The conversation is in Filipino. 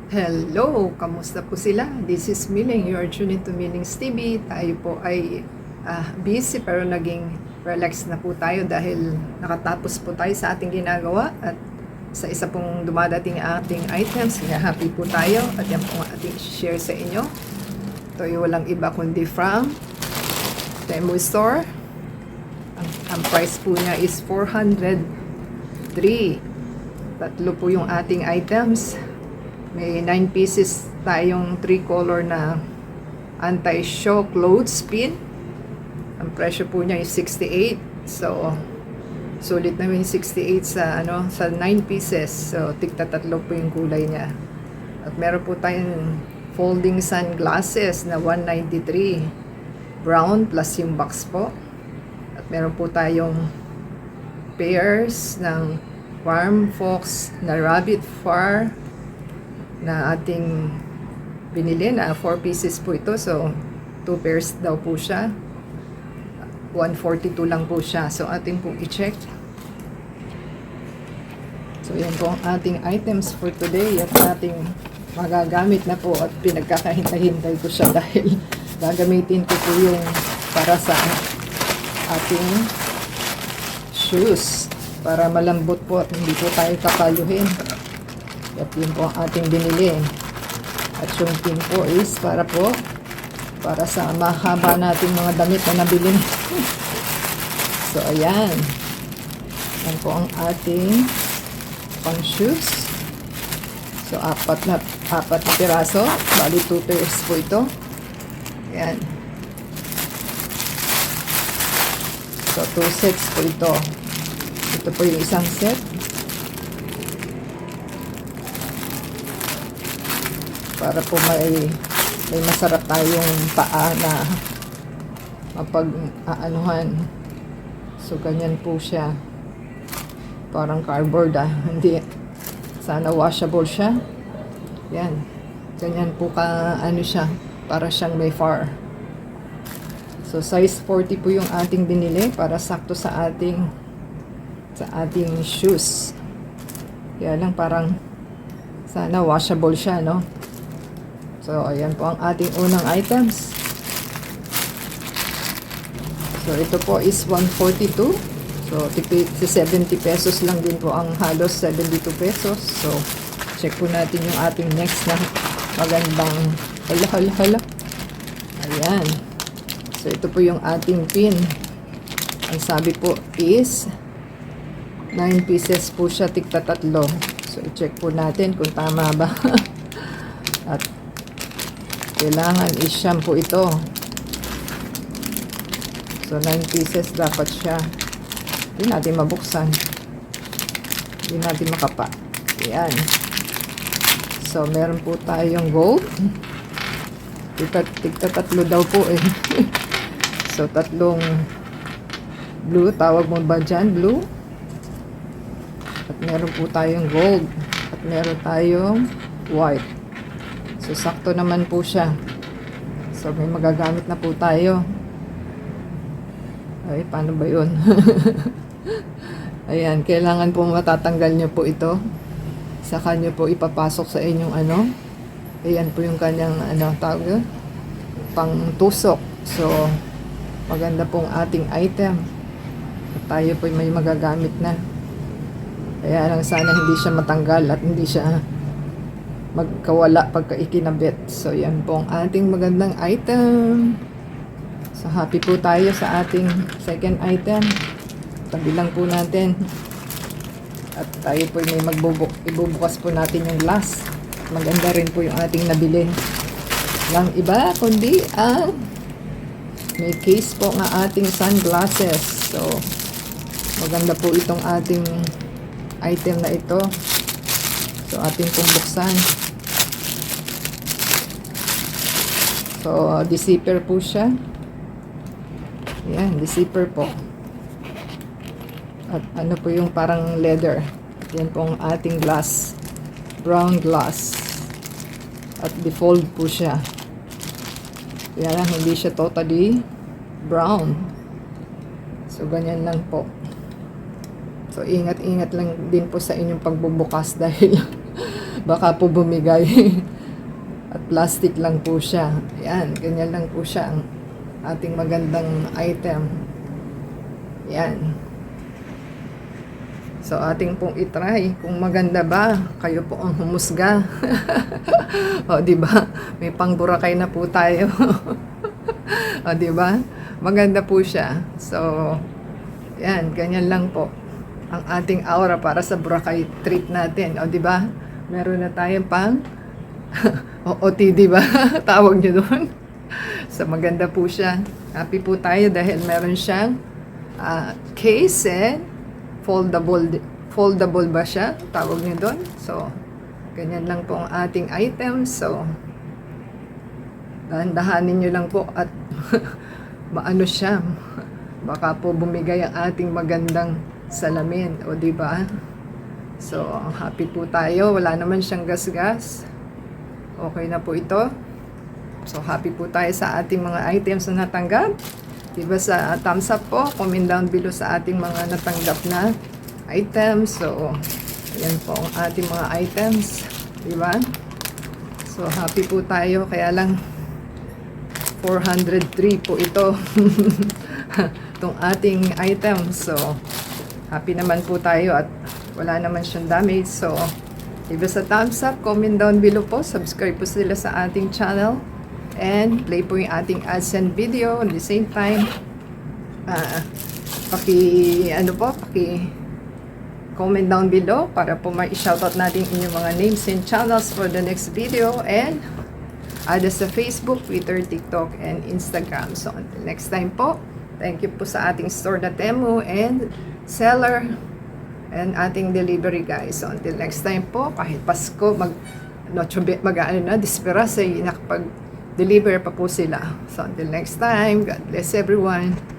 Hello! Kamusta po sila? This is Miling. You are tuning to Miling's TV. Tayo po ay busy pero naging relax na po tayo dahil nakatapos po tayo sa ating ginagawa at sa isa pong dumadating ating items. Kaya happy po tayo at yan po ang ating share sa inyo. Ito ay walang iba kundi from Temu Store. Ang price po niya is 403. Tatlo po yung ating items. May 9 pieces tayong 3-color na anti-shock clothespin. Ang presyo po niya is 68. So, sulit na yung 68 sa 9 pieces. So, tigta tatlo po yung kulay niya. At meron po tayong folding sunglasses na 193. Brown plus yung box po. At meron po tayong pairs ng Farm Fox na rabbit fur na ating binili na 4 pieces po ito. So, 2 pairs daw po siya. 142 lang po siya. So, ating pong i-check. So, yan po ang ating items for today at ating magagamit na po at pinagkakahintay-hintay ko siya dahil gagamitin ko po yung para sa ating shoes para malambot po at hindi po tayo kapaluhin. At yun po ang ating binili. At yung pin po is para sa mahaba nating mga damit na nabili. So, ayan. Yan po ang ating pang shoes. So, apat na piraso. Bali, 2 pairs po ito. Ayan. So, 2 sets po ito. Ito po yung isang set. Para po may masarap tayong paa na mapag-aanuhan. So, ganyan po siya. Parang cardboard Hindi. Sana washable siya. Yan. Ganyan po siya. Para siyang may fur. So, size 40 po yung ating binili para sakto sa ating shoes. Kaya lang parang sana washable siya, no? So, ayan po ang ating unang items. So, ito po is 142. So, 70 pesos lang din po ang halos 72 pesos. So, check po natin yung ating next na magandang hala. Ayan. So, ito po yung ating pin. Ang sabi po is 9 pieces po siya, tigta tatlo. So, i-check po natin kung tama ba. At kailangan i-shampoo ito. So, 9 pieces dapat siya. Hindi natin mabuksan. Hindi natin makapa. Ayan. So, meron po tayong gold. Tigta tatlo daw po eh. So, tatlong blue. Tawag mo ba dyan? Blue. At meron po tayong gold. At meron tayong white. So, sakto naman po siya. So, may magagamit na po tayo. Ay, paano ba yun? Ayan, kailangan po matatanggal nyo po ito. Saka nyo po ipapasok sa inyong Ayan po yung kanyang tawag yun? Pang tusok. So, maganda pong ating item. At tayo po may magagamit na. Kaya lang sana hindi siya matanggal at hindi siya magkawala pagka ikinabit. So, yan po ang ating magandang item. So, happy po tayo sa ating second item. Tabi lang po natin. At tayo po may ibubukas po natin yung last. Maganda rin po yung ating nabili. Lang iba, kundi may case po nga ating sunglasses. So, maganda po itong ating item na ito. So, ating pong buksan. So, zipper po siya. Ayan, zipper po. At ano po yung parang leather. Yan po ang ating glass. Brown glass. At defold po siya. Kaya lang, hindi siya totally brown. So, ganyan lang po. So, ingat-ingat lang din po sa inyong pagbubukas dahil Baka po bumigay. At plastic lang po siya. Yan, ganyan lang po siya ang ating magandang item. Yan. So, ating pong itry. Kung maganda ba, kayo po ang humusga. O, di ba? May pangburakay na po tayo. O, di ba? Maganda po siya. So, yan, ganyan lang po ang ating aura para sa Boracay trip natin. O, di ba? Meron na tayong pang OOTD ba? Tawag nyo doon. So, maganda po siya. Happy po tayo dahil meron siyang case and foldable ba siya? Tawag nyo doon. So, ganyan lang po ang ating item. So, dahan-dahanin nyo lang po at maano siya. Baka po bumigay ang ating magandang salamin. O, di ba? So, happy po tayo. Wala naman siyang gasgas. Okay na po ito. So, happy po tayo sa ating mga items na natanggap. Diba sa thumbs up po, comment down below sa ating mga natanggap na items. So, ayan po ang ating mga items. Diba? So, happy po tayo. Kaya lang, 403 po ito. Itong ating items. So, happy naman po tayo at wala naman siyang damage. So, diba sa thumbs up, comment down below po. Subscribe po sila sa ating channel. And play po yung ating AdSense video. At the same time, comment down below para po ma-shoutout natin inyong mga names and channels for the next video. And add us sa Facebook, Twitter, TikTok, and Instagram. So until next time po, thank you po sa ating store na Temu and seller and ating delivery guys. So until next time po, kahit Pasko, Disperas ay nakapag-deliver pa po sila. So until next time, God bless everyone.